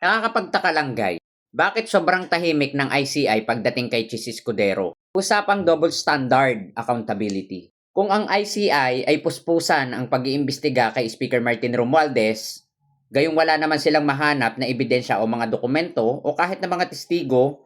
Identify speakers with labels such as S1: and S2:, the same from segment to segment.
S1: Nakakapagtaka lang guys, bakit sobrang tahimik ng ICI pagdating kay Chis Escudero? Usapang double standard accountability. Kung ang ICI ay puspusan ang pag-iimbestiga kay Speaker Martin Romualdez, gayong wala naman silang mahanap na ebidensya o mga dokumento o kahit na mga testigo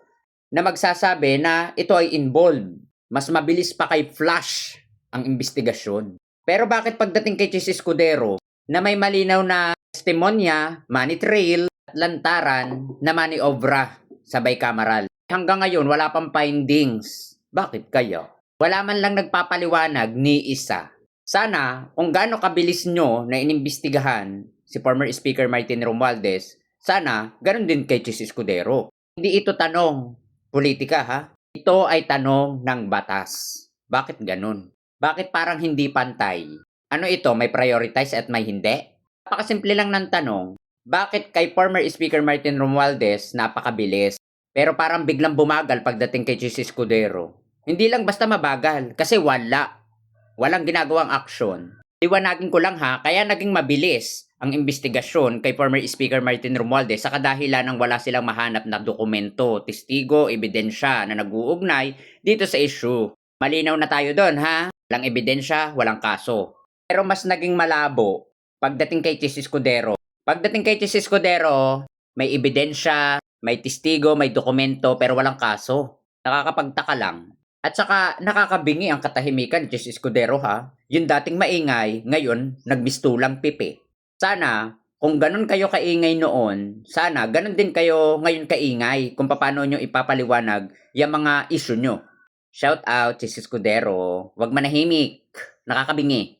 S1: na magsasabi na ito ay involved. Mas mabilis pa kay Flash ang investigasyon. Pero bakit pagdating kay Chis Escudero na may malinaw na testimonya, money trail, lantaran na maniobra sa bicameral. Hanggang ngayon, wala pang findings. Bakit kaya? Wala man lang nagpapaliwanag ni isa. Sana, kung gaano kabilis nyo na inimbestigahan si former Speaker Martin Romualdez, sana, ganun din kay Chis Escudero. Hindi ito tanong politika ha. Ito ay tanong ng batas. Bakit ganun? Bakit parang hindi pantay? Ano ito, may prioritize at may hindi? Napakasimple lang ng tanong. Bakit kay former Speaker Martin Romualdez napakabilis, pero parang biglang bumagal pagdating kay Chis Escudero? Hindi lang basta mabagal, kasi walang ginagawang aksyon. Liwanagin ko lang ha, kaya naging mabilis ang investigasyon kay former Speaker Martin Romualdez sa kadahilan ng wala silang mahanap na dokumento, testigo, ebidensya na nag-uugnay dito sa issue. Malinaw na tayo doon ha, walang ebidensya, walang kaso. Pero mas naging malabo pagdating kay Chis Escudero. Pagdating kay Chis Escudero, may ebidensya, may testigo, may dokumento, pero walang kaso. Nakakapagtaka lang. At saka nakakabingi ang katahimikan ni Chis Escudero ha. Yung dating maingay, ngayon nagmistulang pipi. Sana, kung ganun kayo kaingay noon, sana ganun din kayo ngayon kaingay kung paano nyo ipapaliwanag yung mga issue nyo. Shout out Chis Escudero, wag manahimik, nakakabingi.